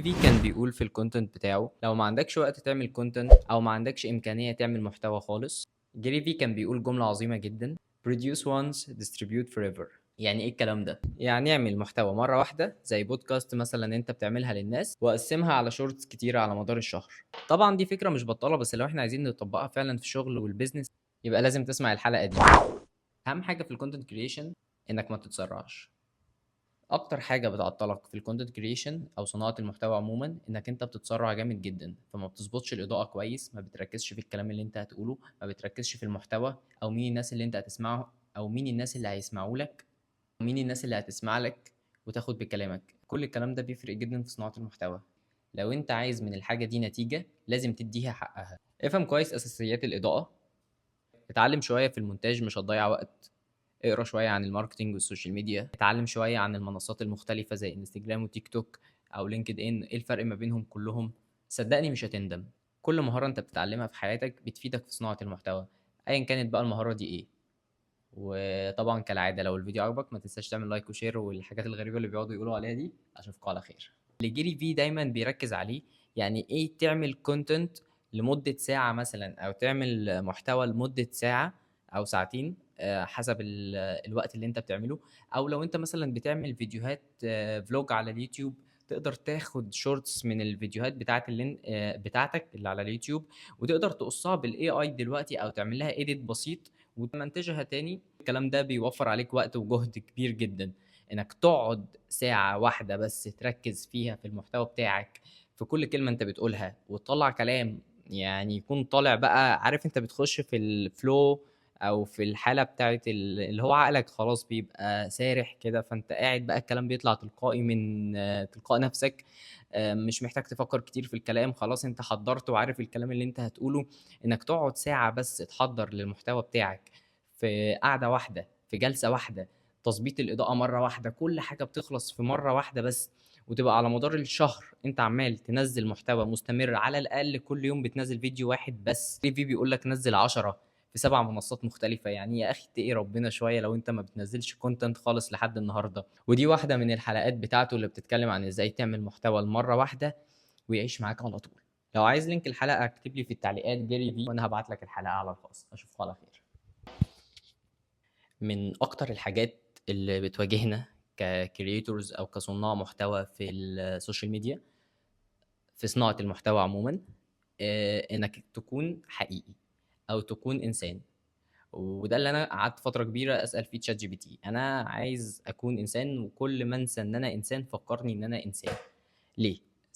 في كان بيقول في الكونتنت بتاعه لو ما عندكش وقت تعمل كونتنت او ما عندكش امكانية تعمل محتوى خالص. جيري في كان بيقول جملة عظيمة جدا: produce once distribute forever. يعني ايه الكلام ده؟ يعني اعمل محتوى مرة واحدة زي بودكاست مثلا انت بتعملها للناس، وقسمها على شورتس كتيرة على مدار الشهر. طبعا دي فكرة مش بطالة، بس لو احنا عايزين نطبقها فعلا في الشغل والبيزنس يبقى لازم تسمع الحلقة دي. اهم حاجة في الكونتنت كريشن انك ما تتسرعش. اكتر حاجه بتعطلك في الكونتنت كريشن او صناعه المحتوى عموما انك انت بتتسرع جامد جدا، فما بتظبطش الاضاءه كويس، ما بتركزش في الكلام اللي انت هتقوله، ما بتركزش في المحتوى او مين الناس اللي انت هتسمعه او مين الناس اللي هيسمعوا لك ومين الناس اللي هتسمع لك وتاخد بكلامك. كل الكلام ده بيفرق جدا في صناعه المحتوى. لو انت عايز من الحاجه دي نتيجه لازم تديها حقها. افهم كويس اساسيات الاضاءه، اتعلم شويه في المونتاج مش هتضيع وقت، اقرا شويه عن الماركتينج والسوشيال ميديا، اتعلم شويه عن المنصات المختلفه زي انستجرام وتيك توك او لينكد ان، ايه الفرق ما بينهم كلهم. صدقني مش هتندم. كل مهاره انت بتتعلمها في حياتك بتفيدك في صناعه المحتوى، ايا كانت بقى المهاره دي ايه. وطبعا كالعاده لو الفيديو عجبك ما تنساش تعمل لايك وشير والحاجات الغريبه اللي بيقعدوا يقولوا عليها دي. اشوفكم على خير. اللي جيري في دايما بيركز عليه يعني ايه تعمل كونتنت لمده ساعه مثلا، او تعمل محتوى لمده ساعه او ساعتين، حسب الوقت اللي انت بتعمله. او لو انت مثلا بتعمل فيديوهات فلوج على اليوتيوب، تقدر تاخد شورتس من الفيديوهات بتاعتك اللي على اليوتيوب، وتقدر تقصها بالاي اي دلوقتي او تعمل لها ايديت بسيط وتمنتجها تاني. الكلام ده بيوفر عليك وقت وجهد كبير جدا. انك تقعد ساعة واحدة بس تركز فيها في المحتوى بتاعك، في كل كلمة انت بتقولها، وتطلع كلام يعني يكون طالع بقى، عارف انت بتخش في الفلو او في الحالة بتاعت اللي هو عقلك خلاص بيبقى سارح كده، فانت قاعد بقى الكلام بيطلع تلقائي من تلقاء نفسك. مش محتاج تفكر كتير في الكلام، خلاص انت حضرت وعارف الكلام اللي انت هتقوله. انك تقعد ساعة بس تحضر للمحتوى بتاعك في قعدة واحدة، في جلسة واحدة، تظبيط الإضاءة مرة واحدة، كل حاجة بتخلص في مرة واحدة بس. وتبقى على مدار الشهر انت عمال تنزل محتوى مستمر، على الأقل كل يوم بتنزل فيديو واحد بس. في بيقول لك نزل 10 في 7 منصات مختلفة. يعني يا أخي اتقي ربنا شوية لو انت ما بتنزلش كونتنت خالص لحد النهاردة. ودي واحدة من الحلقات بتاعته اللي بتتكلم عن ازاي تعمل محتوى لمرة واحدة ويعيش معاك على طول. لو عايز لينك الحلقة اكتب لي في التعليقات جيري في وانا هبعت لك الحلقة على الخاص. اشوفك على خير. من اكتر الحاجات اللي بتواجهنا ككرييتورز او كصناع محتوى في السوشيال ميديا، في صناعة المحتوى عموما، انك تكون حقيقي او تكون انسان. وده اللي انا قعدت فترة كبيرة اسأل فيه تشات جي بي تي. انا عايز اكون انسان، وكل ما انسى ان انا انسان فكرني ان انا انسان. ليه؟